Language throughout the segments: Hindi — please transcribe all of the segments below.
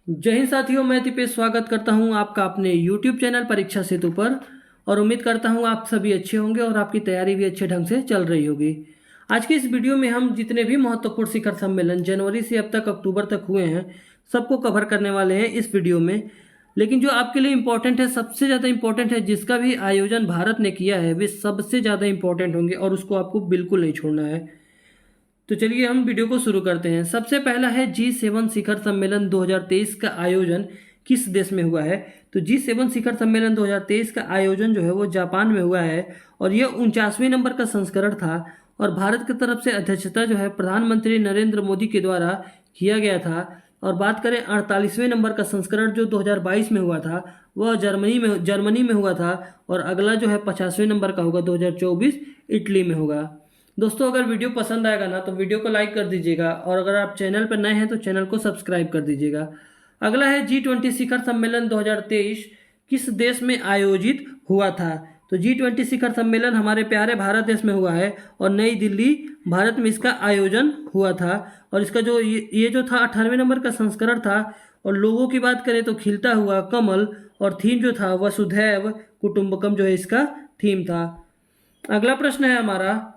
जय हिंद साथियों, मैं दीपेश स्वागत करता हूं आपका अपने YouTube चैनल परीक्षा सेतु पर। और उम्मीद करता हूं आप सभी अच्छे होंगे और आपकी तैयारी भी अच्छे ढंग से चल रही होगी। आज की इस वीडियो में हम जितने भी महत्वपूर्ण शिखर सम्मेलन जनवरी से अब तक अक्टूबर तक हुए हैं सबको कवर करने वाले हैं इस वीडियो में। लेकिन जो आपके लिए इम्पोर्टेंट है, सबसे ज़्यादा इम्पोर्टेंट है, जिसका भी आयोजन भारत ने किया है वे सबसे ज़्यादा इम्पोर्टेंट होंगे और उसको आपको बिल्कुल नहीं छोड़ना है। तो चलिए हम वीडियो को शुरू करते हैं। सबसे पहला है G7 शिखर सम्मेलन 2023 का आयोजन किस देश में हुआ है। तो G7 शिखर सम्मेलन 2023 का आयोजन जो है वो जापान में हुआ है और यह 49वें नंबर का संस्करण था। और भारत की तरफ से अध्यक्षता जो है प्रधानमंत्री नरेंद्र मोदी के द्वारा किया गया था। और बात करें 48वें नंबर का संस्करण जो 2022 में हुआ था वह जर्मनी में हुआ था। और अगला जो है 50वें नंबर का होगा 2024 इटली में होगा। दोस्तों, अगर वीडियो पसंद आएगा ना तो वीडियो को लाइक कर दीजिएगा और अगर आप चैनल पर नए हैं तो चैनल को सब्सक्राइब कर दीजिएगा। अगला है G20 शिखर सम्मेलन 2023 किस देश में आयोजित हुआ था। तो G20 शिखर सम्मेलन हमारे प्यारे भारत देश में हुआ है और नई दिल्ली भारत में इसका आयोजन हुआ था। और इसका जो ये जो था 18वें नंबर का संस्करण था। और लोगों की बात करें तो खिलता हुआ कमल, और थीम जो था वसुधैव कुटुंबकम जो है इसका थीम था। अगला प्रश्न है हमारा,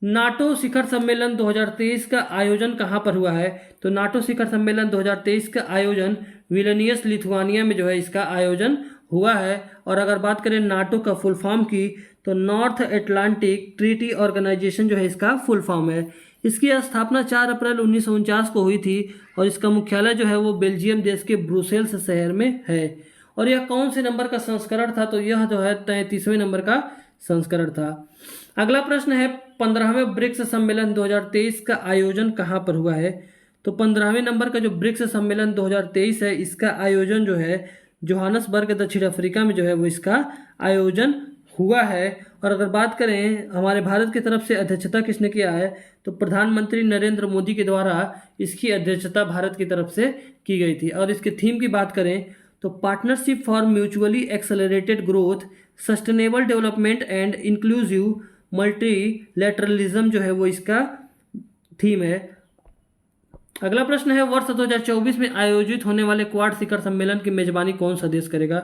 नाटो शिखर सम्मेलन 2023 का आयोजन कहाँ पर हुआ है। तो नाटो शिखर सम्मेलन 2023 का आयोजन विलनियस लिथुआनिया में जो है इसका आयोजन हुआ है। और अगर बात करें नाटो का फुल फॉर्म की तो नॉर्थ अटलांटिक ट्रीटी ऑर्गेनाइजेशन जो है इसका फुल फॉर्म है। इसकी स्थापना 4 अप्रैल 1949 को हुई थी और इसका मुख्यालय जो है वो बेल्जियम देश के ब्रुसेल्स शहर में है। और यह कौन से नंबर का संस्करण था। तो यह जो है 33वें नंबर का संस्करण था। अगला प्रश्न है, 15वें ब्रिक्स सम्मेलन 2023 का आयोजन कहाँ पर हुआ है। तो 15वें नंबर का जो ब्रिक्स सम्मेलन 2023 है इसका आयोजन जो है जोहानसबर्ग दक्षिण अफ्रीका में जो है वो इसका आयोजन हुआ है। और अगर बात करें हमारे भारत की तरफ से अध्यक्षता किसने किया है तो प्रधानमंत्री नरेंद्र मोदी के द्वारा इसकी अध्यक्षता भारत की तरफ से की गई थी। और इसके थीम की बात करें तो partnership for mutually accelerated growth, sustainable development and inclusive multilateralism जो है वो इसका थीम है। अगला प्रश्न है, वर्ष 2024 में आयोजित होने वाले क्वाड शिखर सम्मेलन की मेजबानी कौन सा देश करेगा।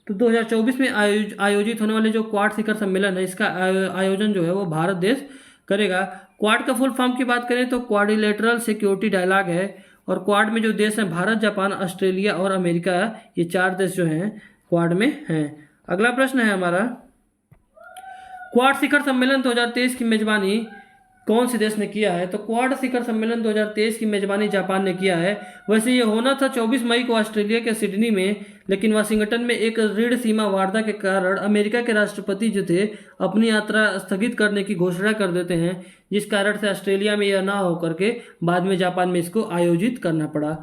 तो 2024 में आयोजित होने वाले जो क्वाड शिखर सम्मेलन है इसका आयोजन जो है वो भारत देश करेगा। क्वाड का फुल फॉर्म की बात करें तो क्वाड्रिलेटरल सिक्योरिटी डायलॉग है। और क्वाड में जो देश हैं भारत, जापान, ऑस्ट्रेलिया और अमेरिका, ये 4 देश जो हैं क्वाड में हैं। अगला प्रश्न है हमारा, क्वाड शिखर सम्मेलन 2023 की मेजबानी कौन से देश ने किया है। तो क्वाड शिखर सम्मेलन 2023 की मेजबानी जापान ने किया है। वैसे ये होना था 24 मई को ऑस्ट्रेलिया के सिडनी में, लेकिन वाशिंगटन में एक ऋण सीमा वार्ता के कारण अमेरिका के राष्ट्रपति जो थे अपनी यात्रा स्थगित करने की घोषणा कर देते हैं, जिस कारण से ऑस्ट्रेलिया में यह ना होकर के बाद में जापान में इसको आयोजित करना पड़ा।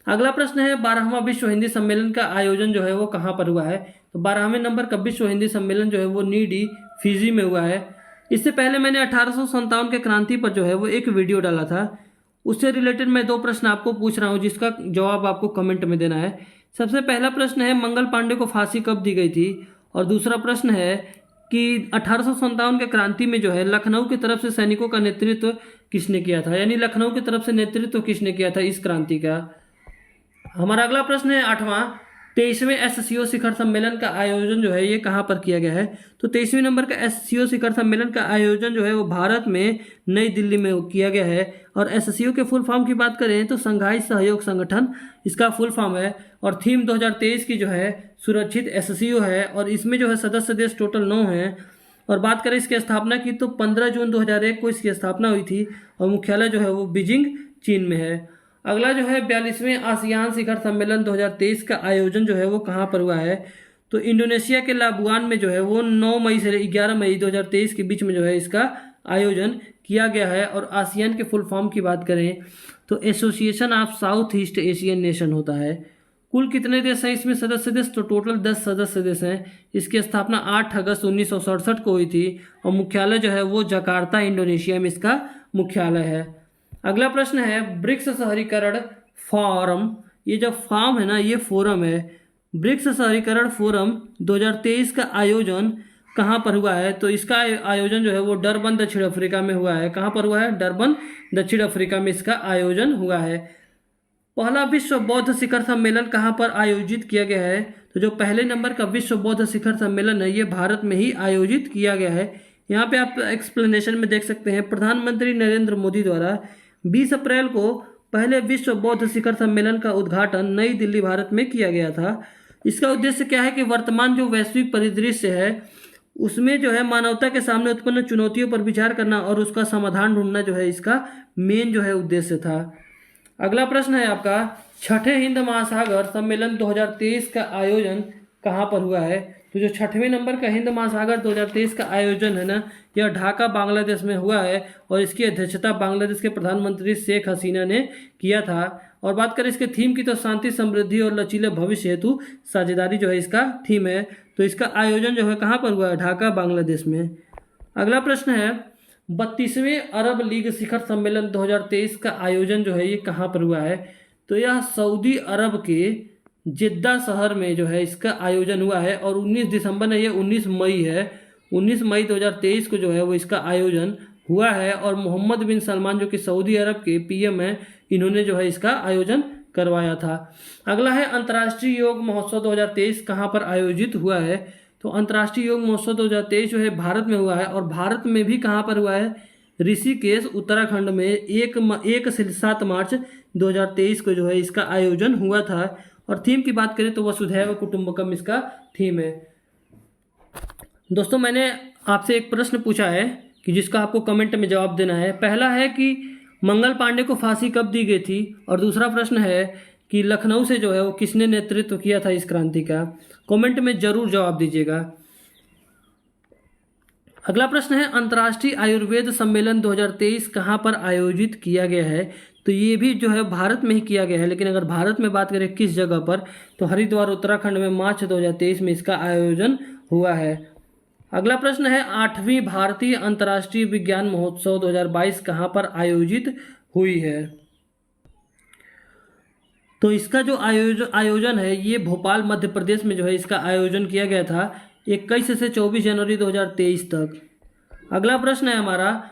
अगला प्रश्न है, 12वां विश्व हिंदी सम्मेलन का आयोजन जो है वो कहाँ पर हुआ है। तो 12वें नंबर का विश्व हिंदी सम्मेलन जो है वो नीडी फिजी में हुआ है। इससे पहले मैंने 1857 के क्रांति पर जो है वो एक वीडियो डाला था, उससे रिलेटेड मैं 2 प्रश्न आपको पूछ रहा हूँ जिसका जवाब आपको कमेंट में देना है। सबसे पहला प्रश्न है, मंगल पांडे को फांसी कब दी गई थी। और दूसरा प्रश्न है कि 1857 के क्रांति में जो है लखनऊ की तरफ से सैनिकों का नेतृत्व किसने किया था, यानी लखनऊ की तरफ से नेतृत्व किसने किया था इस क्रांति का। हमारा अगला प्रश्न है 8वां, 23वें SCO शिखर सम्मेलन का आयोजन जो है ये कहाँ पर किया गया है। तो 23वें नंबर का SCO शिखर सम्मेलन का आयोजन जो है वो भारत में नई दिल्ली में किया गया है। और SCO के फुल फॉर्म की बात करें तो संघाई सहयोग संगठन इसका फुल फॉर्म है। और थीम 2023 की जो है सुरक्षित SCO है और इसमें जो है सदस्य देश टोटल 9 हैं। और बात करें इसकी स्थापना की तो 15 जून 2001 को इसकी स्थापना हुई थी और मुख्यालय जो है वो बीजिंग चीन में है। अगला जो है 42वें आसियान शिखर सम्मेलन 2023 का आयोजन जो है वो कहाँ पर हुआ है। तो इंडोनेशिया के लाबुआन में जो है वो 9 मई से 11 मई 2023 के बीच में जो है इसका आयोजन किया गया है। और आसियान के फुल फॉर्म की बात करें तो association of south east Asian nation होता है। कुल कितने देश हैं इसमें सदस्य देश। तो टोटल 10 सदस्य देश हैं। इसकी स्थापना 8 अगस्त 1967 को हुई थी और मुख्यालय जो है वो जकार्ता इंडोनेशिया में इसका मुख्यालय है। अगला प्रश्न है, ब्रिक्स शहरीकरण फोरम, ये जो फॉर्म है ना ये फोरम है, ब्रिक्स शहरीकरण फोरम 2023 का आयोजन कहाँ पर हुआ है। तो इसका आयोजन जो है वो डरबन दक्षिण अफ्रीका में हुआ है। कहाँ पर हुआ है, डरबन दक्षिण अफ्रीका में इसका आयोजन हुआ है। पहला विश्व बौद्ध शिखर सम्मेलन कहाँ पर आयोजित किया गया है? तो जो पहले नंबर का विश्व बौद्ध शिखर सम्मेलन है ये भारत में ही आयोजित किया गया है। यहाँ पे आप एक्सप्लेनेशन में देख सकते हैं, प्रधानमंत्री नरेंद्र मोदी द्वारा 20 अप्रैल को पहले विश्व बौद्ध शिखर सम्मेलन का उद्घाटन नई दिल्ली, भारत में किया गया था। इसका उद्देश्य क्या है कि वर्तमान जो वैश्विक परिदृश्य है उसमें जो है मानवता के सामने उत्पन्न चुनौतियों पर विचार करना और उसका समाधान ढूंढना जो है इसका मेन जो है उद्देश्य था। अगला प्रश्न है आपका, छठे हिंद महासागर सम्मेलन 2023 का आयोजन कहाँ पर हुआ है? तो जो छठवें नंबर का हिंद महासागर 2023 का आयोजन है ना, यह ढाका बांग्लादेश में हुआ है और इसकी अध्यक्षता बांग्लादेश के प्रधानमंत्री शेख हसीना ने किया था। और बात करें इसके थीम की तो शांति, समृद्धि और लचीले भविष्य हेतु साझेदारी जो है इसका थीम है। तो इसका आयोजन जो है कहाँ पर हुआ है? ढाका बांग्लादेश में। अगला प्रश्न है, 32वें अरब लीग शिखर सम्मेलन 2023 का आयोजन जो है ये कहाँ पर हुआ है? तो यह सऊदी अरब के जिद्दा शहर में जो है इसका आयोजन हुआ है और 19 दिसंबर ने ये 19 मई है, 19 मई 2023 को जो है वो इसका आयोजन हुआ है। और मोहम्मद बिन सलमान जो कि सऊदी अरब के पीएम हैं, इन्होंने जो है इसका आयोजन करवाया था। अगला है, अंतर्राष्ट्रीय योग महोत्सव 2023 कहाँ पर आयोजित हुआ है? तो अंतर्राष्ट्रीय योग महोत्सव 2023 जो है भारत में हुआ है और भारत में भी कहाँ पर हुआ है? ऋषिकेश उत्तराखंड में 1 से 7 मार्च 2023 को जो है इसका आयोजन हुआ था। और थीम की बात करें तो वसुधैव कुटुंबकम इसका थीम है। दोस्तों, मैंने आपसे एक प्रश्न पूछा है कि जिसका आपको कमेंट में जवाब देना है। पहला है कि मंगल पांडे को फांसी कब दी गई थी, और दूसरा प्रश्न है कि लखनऊ से जो है वो किसने नेतृत्व किया था इस क्रांति का। कमेंट में जरूर जवाब दीजिएगा। अगला प्रश्न है, अंतर्राष्ट्रीय आयुर्वेद सम्मेलन 2023 कहाँ पर आयोजित किया गया है? तो ये भी जो है भारत में ही किया गया है, लेकिन अगर भारत में बात करें किस जगह पर, तो हरिद्वार उत्तराखंड में मार्च 2023 में इसका आयोजन हुआ है। अगला प्रश्न है, 8वीं भारतीय अंतर्राष्ट्रीय विज्ञान महोत्सव 2022 कहाँ पर आयोजित हुई है? तो इसका जो आयोजन है ये भोपाल मध्य प्रदेश में जो है इसका आयोजन किया गया था 21 से 24 जनवरी 2023 तक। अगला प्रश्न है हमारा,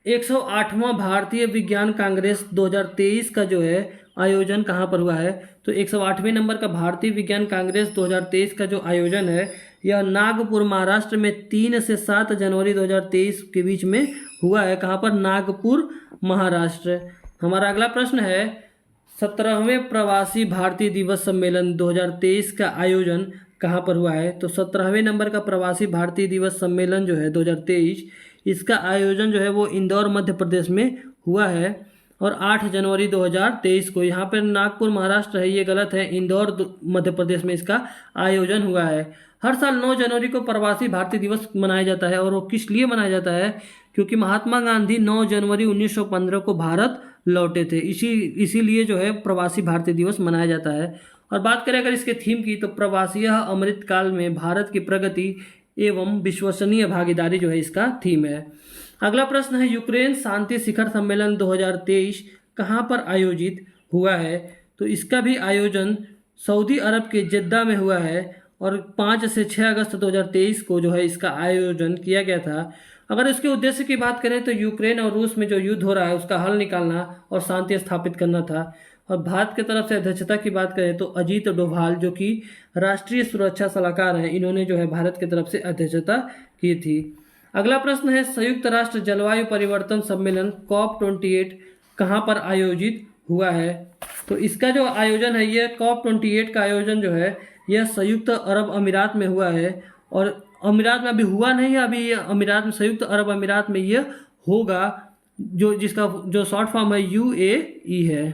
108वां भारतीय विज्ञान कांग्रेस 2023 का जो है आयोजन कहाँ पर हुआ है? तो 108वें नंबर का भारतीय विज्ञान कांग्रेस 2023 का जो आयोजन है यह नागपुर महाराष्ट्र में 3 से 7 जनवरी 2023 के बीच में हुआ है। कहाँ पर? नागपुर महाराष्ट्र। हमारा अगला प्रश्न है, 17वें प्रवासी भारतीय दिवस सम्मेलन 2023 का आयोजन कहाँ पर हुआ है? तो 17वें नंबर का प्रवासी भारतीय दिवस सम्मेलन जो है 2023, इसका आयोजन जो है वो इंदौर मध्य प्रदेश में हुआ है और 8 जनवरी 2023 को। यहाँ पर नागपुर महाराष्ट्र है, ये गलत है, इंदौर मध्य प्रदेश में इसका आयोजन हुआ है। हर साल 9 जनवरी को प्रवासी भारतीय दिवस मनाया जाता है और वो किस लिए मनाया जाता है? क्योंकि महात्मा गांधी 9 जनवरी 1915 को भारत लौटे थे, इसीलिए जो है प्रवासी भारतीय दिवस मनाया जाता है। और बात करें अगर इसके थीम की, तो प्रवासी अमृतकाल में भारत की प्रगति एवं विश्वसनीय भागीदारी जो है इसका थीम है। अगला प्रश्न है, यूक्रेन शांति शिखर सम्मेलन 2023 कहाँ पर आयोजित हुआ है? तो इसका भी आयोजन सऊदी अरब के जिद्दा में हुआ है और 5 से 6 अगस्त 2023 को जो है इसका आयोजन किया गया था। अगर इसके उद्देश्य की बात करें तो यूक्रेन और रूस में जो युद्ध हो रहा है उसका हल निकालना और शांति स्थापित करना था। और भारत की तरफ से अध्यक्षता की बात करें तो अजीत डोभाल जो कि राष्ट्रीय सुरक्षा सलाहकार हैं, इन्होंने जो है भारत की तरफ से अध्यक्षता की थी। अगला प्रश्न है, संयुक्त राष्ट्र जलवायु परिवर्तन सम्मेलन COP28 कहाँ पर आयोजित हुआ है? तो इसका जो आयोजन है ये COP28 का आयोजन जो है यह संयुक्त अरब अमीरात में हुआ है और अमीरात में अभी हुआ नहीं है, अभी ये अमीरात में, संयुक्त अरब अमीरात में ये होगा, जिसका जो शॉर्ट फॉर्म है UAE है।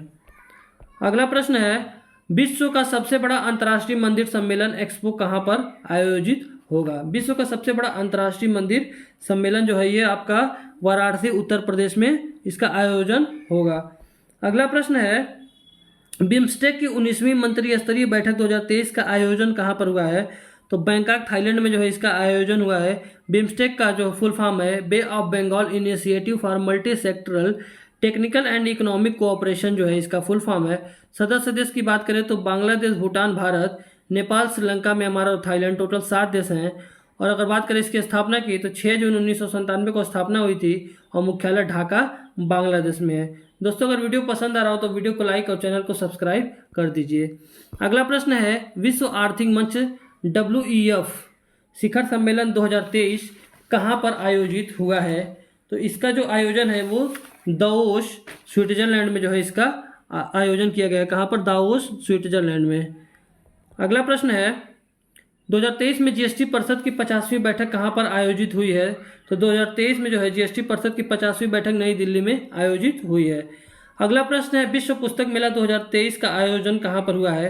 अगला प्रश्न है, विश्व का सबसे बड़ा अंतर्राष्ट्रीय मंदिर सम्मेलन एक्सपो कहाँ पर आयोजित होगा? विश्व का सबसे बड़ा अंतर्राष्ट्रीय मंदिर सम्मेलन जो है ये आपका वाराणसी उत्तर प्रदेश में इसका आयोजन होगा। अगला प्रश्न है, बिम्स्टेक की 19वीं मंत्री स्तरीय बैठक 2023 का आयोजन कहाँ पर हुआ है? तो बैंकॉक थाईलैंड में जो है इसका आयोजन हुआ है। बिम्स्टेक का जो फुल फॉर्म है bay of Bengal initiative for multi sectoral technical and economic cooperation जो है इसका फुल फॉर्म है। सदस्य देश की बात करें तो बांग्लादेश, भूटान, भारत, नेपाल, श्रीलंका, म्यांमार और थाईलैंड, टोटल 7 देश हैं। और अगर बात करें इसकी स्थापना की तो 6 जून 1997 को स्थापना हुई थी और मुख्यालय ढाका बांग्लादेश में है। दोस्तों अगर वीडियो पसंद आ रहा हो तो वीडियो को लाइक और चैनल को सब्सक्राइब कर दीजिए। अगला प्रश्न है, विश्व आर्थिक मंच WEF शिखर सम्मेलन 2023 कहाँ पर आयोजित हुआ है? तो इसका जो आयोजन है वो दावोस स्विट्जरलैंड में जो है इसका आयोजन किया गया है। कहाँ पर? दावोस स्विट्जरलैंड में। अगला प्रश्न है, 2023 में जीएसटी परिषद की 50वीं बैठक कहाँ पर आयोजित हुई है? तो 2023 में जो है जीएसटी परिषद की 50वीं बैठक नई दिल्ली में आयोजित हुई है। अगला प्रश्न है, विश्व पुस्तक मेला 2023 का आयोजन कहाँ पर हुआ है?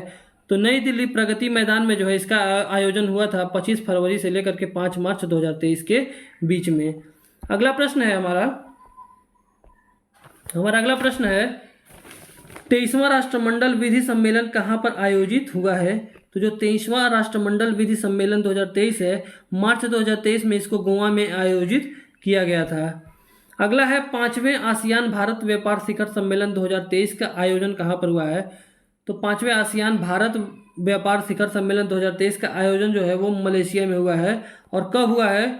तो नई दिल्ली प्रगति मैदान में जो है इसका आयोजन हुआ था 25 फरवरी से लेकर के 5 मार्च 2023 के बीच में। अगला प्रश्न है हमारा अगला प्रश्न है, 23वां राष्ट्रमंडल विधि सम्मेलन कहाँ पर आयोजित हुआ है? तो जो 23वां राष्ट्रमंडल विधि सम्मेलन 2023 है, मार्च 2023 में इसको गोवा में आयोजित किया गया था। अगला है, 5वें आसियान भारत व्यापार शिखर सम्मेलन 2023 का आयोजन कहाँ पर हुआ है? तो 5वें आसियान भारत व्यापार शिखर सम्मेलन 2023 का आयोजन जो है वो मलेशिया में हुआ है। और कब हुआ है?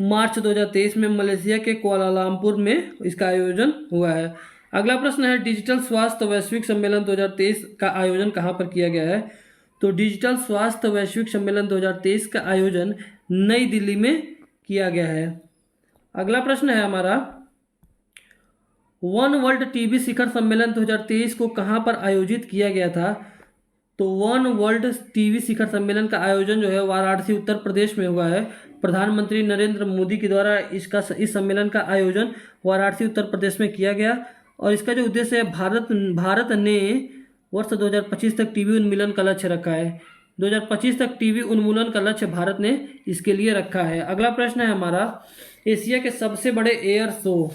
मार्च 2023 में मलेशिया के कुआलालंपुर में इसका आयोजन हुआ है। अगला प्रश्न है, डिजिटल स्वास्थ्य वैश्विक सम्मेलन 2023 का आयोजन कहाँ पर किया गया है? तो डिजिटल स्वास्थ्य वैश्विक सम्मेलन 2023 का आयोजन नई दिल्ली में किया गया है। अगला प्रश्न है हमारा, वन वर्ल्ड टीबी शिखर सम्मेलन 2023 को कहाँ पर आयोजित किया गया था? तो वन वर्ल्ड टीबी शिखर सम्मेलन का आयोजन जो है वाराणसी उत्तर प्रदेश में हुआ है। प्रधानमंत्री नरेंद्र मोदी के द्वारा इस सम्मेलन का आयोजन वाराणसी उत्तर प्रदेश में किया गया। और इसका जो उद्देश्य है, भारत ने वर्ष 2025 तक टीबी उन्मूलन का लक्ष्य रखा है। 2025 तक टीबी उन्मूलन का लक्ष्य भारत ने इसके लिए रखा है। अगला प्रश्न है हमारा, एशिया के सबसे बड़े एयर शो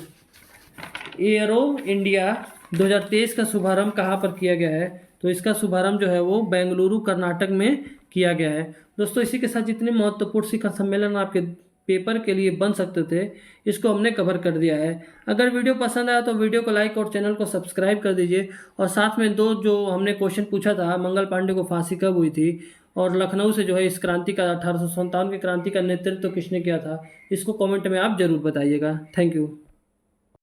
एयरो इंडिया 2023 का शुभारंभ कहाँ पर किया गया है? तो इसका शुभारंभ जो है वो बेंगलुरु कर्नाटक में किया गया है। दोस्तों इसी के साथ जितने महत्वपूर्ण शिखर सम्मेलन आपके पेपर के लिए बन सकते थे इसको हमने कवर कर दिया है। अगर वीडियो पसंद आया तो वीडियो को लाइक और चैनल को सब्सक्राइब कर दीजिए। और साथ में दो जो हमने क्वेश्चन पूछा था, मंगल पांडे को फांसी कब हुई थी और लखनऊ से जो है इस क्रांति का 1857 की क्रांति का नेतृत्व किसने किया था, इसको कमेंट में आप जरूर बताइएगा। Thank you.